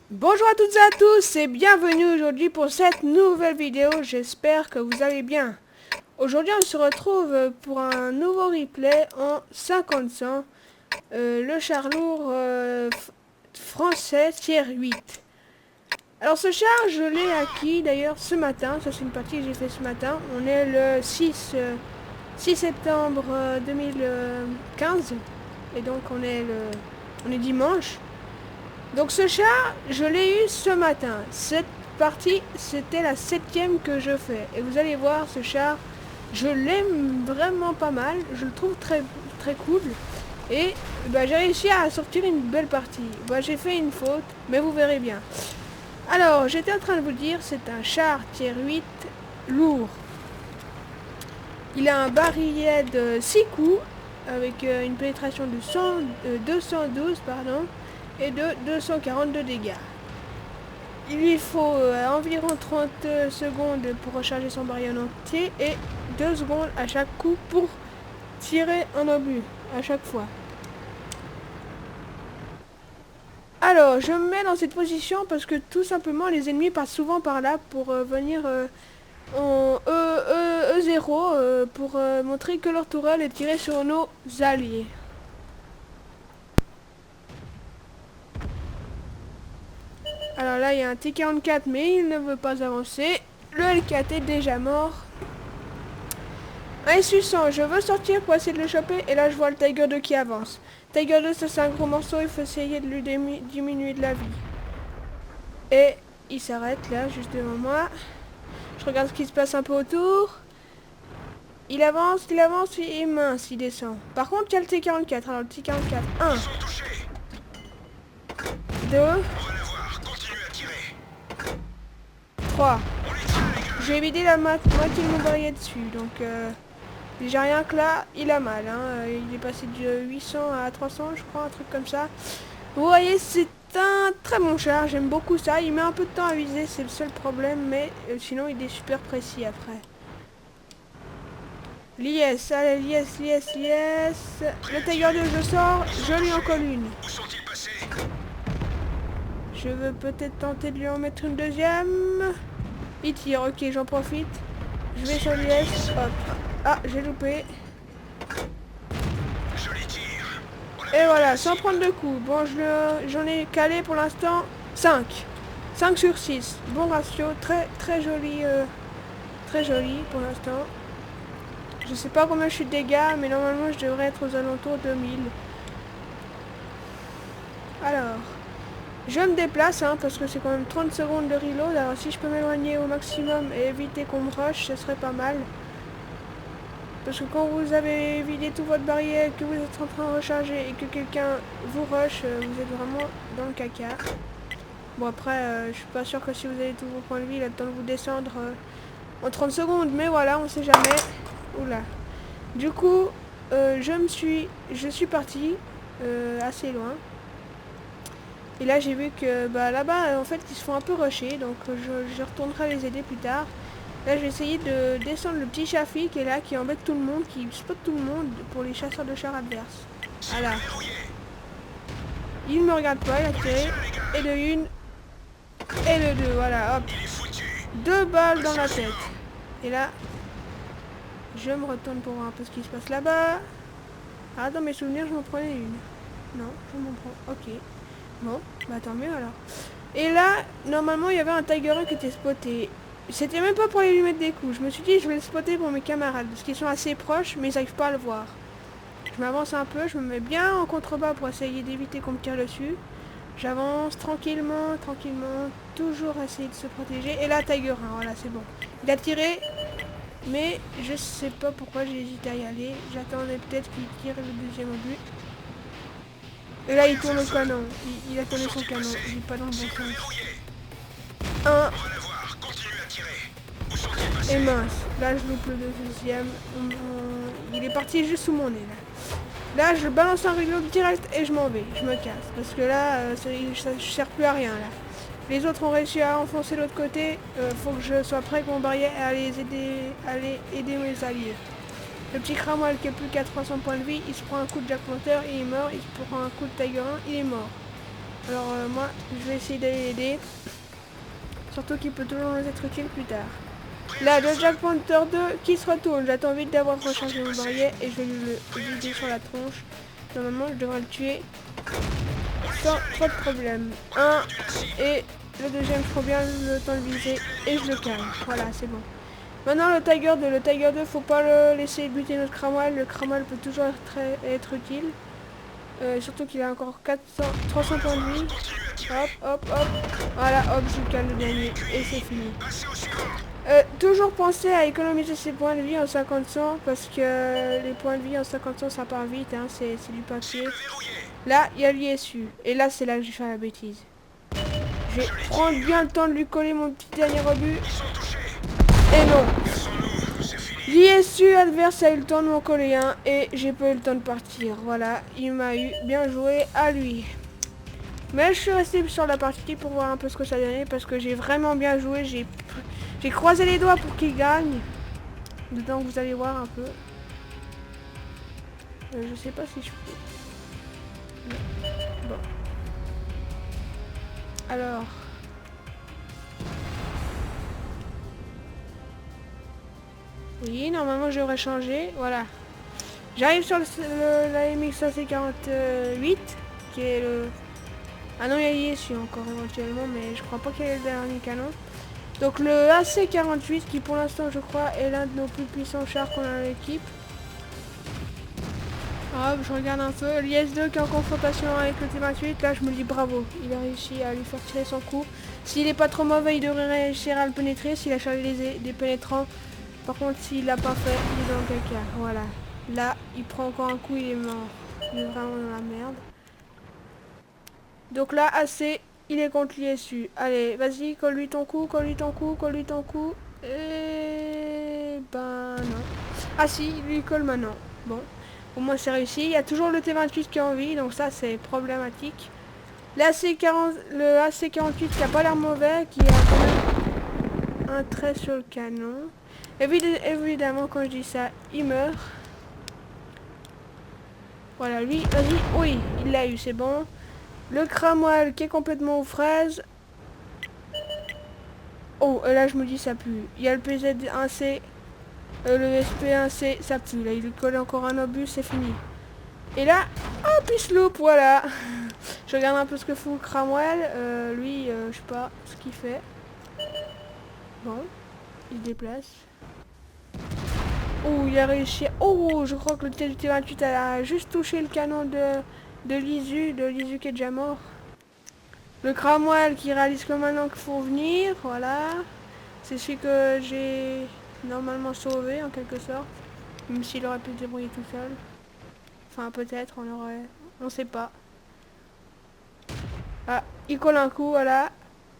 Bonjour à toutes et à tous et bienvenue aujourd'hui pour cette nouvelle vidéo, j'espère que vous allez bien. Aujourd'hui on se retrouve pour un nouveau replay en 50-100, le char lourd français tier 8. Alors ce char je l'ai acquis d'ailleurs ce matin, ça c'est une partie que j'ai fait ce matin, on est le 6 septembre 2015 et donc on est dimanche. Donc ce chat, je l'ai eu ce matin. Cette partie, c'était la 7e que je fais. Et vous allez voir, ce chat, je l'aime vraiment pas mal. Je le trouve très, très cool. Et j'ai réussi à sortir une belle partie. J'ai fait une faute, mais vous verrez bien. Alors, j'étais en train de vous dire, c'est un char tier 8 lourd. Il a un barillet de 6 coups, avec une pénétration de 212, pardon, et de 242 dégâts. Il lui faut environ 30 secondes pour recharger son barillet en entier et 2 secondes à chaque coup pour tirer un obus à chaque fois. Alors, je me mets dans cette position parce que tout simplement les ennemis passent souvent par là pour venir en E0 pour montrer que leur tourelle est tirée sur nos alliés. Alors là, il y a un T-44, mais il ne veut pas avancer. Le L4 est déjà mort. Un SU-100, je veux sortir pour essayer de le choper. Et là, je vois le Tiger 2 qui avance. Tiger 2, ça c'est un gros morceau. Il faut essayer de lui diminuer de la vie. Et il s'arrête là, juste devant moi. Je regarde ce qui se passe un peu autour. Il avance, et mince, il descend. Par contre, il y a le T-44. Alors, le T-44, 1, 2, 3. J'ai vidé la moitié de mon barillet dessus, donc déjà rien que là, il a mal. Il est passé de 800 à 300, je crois, un truc comme ça. Vous voyez, c'est un très bon char, j'aime beaucoup ça. Il met un peu de temps à viser, c'est le seul problème, mais sinon il est super précis après. L'IS, allez, l'IS. Le Tiger 2, je sors, je lui en colle une. Je veux peut-être tenter de lui en mettre une deuxième. Il tire, ok, j'en profite. Je vais sur l'IS, hop. Ah, j'ai loupé. Et voilà, sans prendre de coups. Bon, j'en ai calé pour l'instant 5. 5 sur 6. Bon ratio, très joli pour l'instant. Je sais pas combien je suis de dégâts, mais normalement je devrais être aux alentours de 1000. Alors, je me déplace, parce que c'est quand même 30 secondes de reload. Alors si je peux m'éloigner au maximum et éviter qu'on me rush, ce serait pas mal. Parce que quand vous avez vidé tout votre barillet, que vous êtes en train de recharger et que quelqu'un vous rush, vous êtes vraiment dans le caca. Bon après, je suis pas sûr que si vous avez tous vos points de vie, il a le temps de vous descendre en 30 secondes. Mais voilà, on sait jamais. Oula. Du coup, je suis parti assez loin. Et là j'ai vu que là-bas en fait ils se font un peu rusher, donc je retournerai les aider plus tard. Là je vais essayer de descendre le petit Shafi qui est là, qui embête tout le monde, qui spot tout le monde pour les chasseurs de chars adverses. Voilà. Il me regarde pas, il a tiré. Et de une. Et de deux, voilà, hop. 2 balles dans la tête. Et là, je me retourne pour voir un peu ce qui se passe là-bas. Ah, dans mes souvenirs, je m'en prenais une. Non, je m'en prends. Ok. Bon, tant mieux alors. Et là, normalement, il y avait un Tiger 1 qui était spoté. C'était même pas pour aller lui mettre des coups. Je me suis dit, je vais le spotter pour mes camarades, parce qu'ils sont assez proches, mais ils n'arrivent pas à le voir. Je m'avance un peu, je me mets bien en contrebas pour essayer d'éviter qu'on me tire dessus. J'avance tranquillement, toujours essayer de se protéger. Et là, Tiger 1, voilà, c'est bon. Il a tiré, mais je sais pas pourquoi j'ai hésité à y aller. J'attendais peut-être qu'il tire le deuxième obus. Et là, il tourne le canon. Il a tourné son canon. Il est pas dans le bon sens. 1. Et mince. Là, je loupe le deuxième. Il est parti juste sous mon nez, là. Là, je balance un reload direct et je m'en vais. Je me casse. Parce que là, ça ne sert plus à rien, là. Les autres ont réussi à enfoncer l'autre côté. Faut que je sois prêt avec mon barillet à aller aider mes alliés. Le petit Cramoil qui a plus qu'à 300 points de vie, il se prend un coup de Jack Moteur, il est mort. Il se prend un coup de Tiger 1, il est mort. Alors moi, je vais essayer d'aller l'aider. Surtout qu'il peut toujours nous être utile plus tard. Là, le Jack Panther 2 qui se retourne. J'attends vite d'avoir rechargé mon barillet et je vais lui viser sur la tronche. Normalement, je devrais le tuer sans trop de problème. Un, et le deuxième, je prends bien le temps de viser et je le calme. Voilà, c'est bon. Maintenant, le Tiger 2, faut pas le laisser buter notre Cramwell. Le Cramwell peut toujours être utile. Surtout qu'il a encore 300 points de vie. Hop, hop, hop. Voilà, hop, je le calme le dernier. Et c'est fini. Toujours penser à économiser ses points de vie en 50-100 parce que les points de vie en 50-100 ça part vite, hein, c'est du papier. Là, il y a l'ISU. Et là, c'est là que j'ai fait la bêtise. Je vais prendre bien le temps de lui coller mon petit dernier rebut. Et non. L'ISU adverse a eu le temps de m'en coller un et j'ai pas eu le temps de partir. Voilà, il m'a eu. Bien joué à lui. Mais je suis resté sur la partie pour voir un peu ce que ça donnait parce que j'ai vraiment bien joué. J'ai croisé les doigts pour qu'il gagne. Dedans, vous allez voir un peu. Je sais pas si je peux. Bon. Alors. Oui, normalement, j'aurais changé. Voilà. J'arrive sur la MX-548, qui est le... Ah non, il y a l'ISU encore éventuellement, mais je crois pas qu'il y ait le dernier canon. Donc le AC-48, qui pour l'instant, je crois, est l'un de nos plus puissants chars qu'on a dans l'équipe. Hop, je regarde un peu. L'IS-2 qui est en confrontation avec le T-28. Là, je me dis bravo. Il a réussi à lui faire tirer son coup. S'il est pas trop mauvais, il devrait réussir à le pénétrer. S'il a chargé des pénétrants. Par contre, s'il l'a pas fait, il est dans le caca. Voilà. Là, il prend encore un coup, il est mort. Il est vraiment dans la merde. Donc là, AC, il est contre l'ISU. Allez, vas-y, colle-lui ton coup, colle-lui ton coup, colle-lui ton coup. Et... ben non. Ah si, il lui colle maintenant. Bon. Au moins c'est réussi. Il y a toujours le T-28 qui est en vie, donc ça c'est problématique. Le AC-48 qui a pas l'air mauvais, qui a quand même un trait sur le canon. Évidemment, quand je dis ça, il meurt. Voilà, lui, vas-y, oui, il l'a eu, c'est bon. Le Cramwell qui est complètement aux fraises. Oh, là je me dis ça pue. Il y a le PZ1C, le SP1C, ça pue. Là, il lui colle encore un obus, c'est fini. Et là, hop, il se loupe, voilà. Je regarde un peu ce que fout Cramwell. Lui, je sais pas ce qu'il fait. Bon, il se déplace. Oh, il a réussi. Oh, je crois que le T-28 a juste touché le canon de l'ISU qui est déjà mort. Le Cramwell qui réalise que maintenant qu'il faut venir, voilà. C'est celui que j'ai normalement sauvé en quelque sorte. Même s'il aurait pu se débrouiller tout seul. Enfin, peut-être, on sait pas. Ah, il colle un coup, voilà.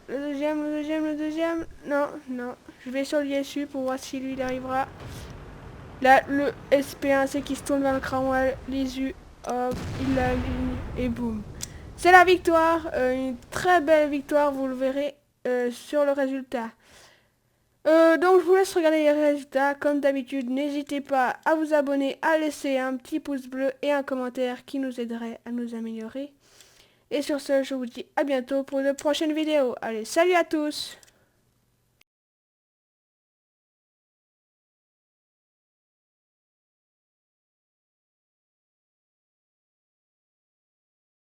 Le deuxième. Non, non. Je vais sur l'ISU pour voir si lui il arrivera. Là, le SP1C qui se tourne vers le Cramwell, l'ISU, hop, il l'aligne et boum. C'est la victoire, une très belle victoire, vous le verrez sur le résultat. Donc je vous laisse regarder les résultats. Comme d'habitude, n'hésitez pas à vous abonner, à laisser un petit pouce bleu et un commentaire qui nous aiderait à nous améliorer. Et sur ce, je vous dis à bientôt pour de prochaines vidéos. Allez, salut à tous!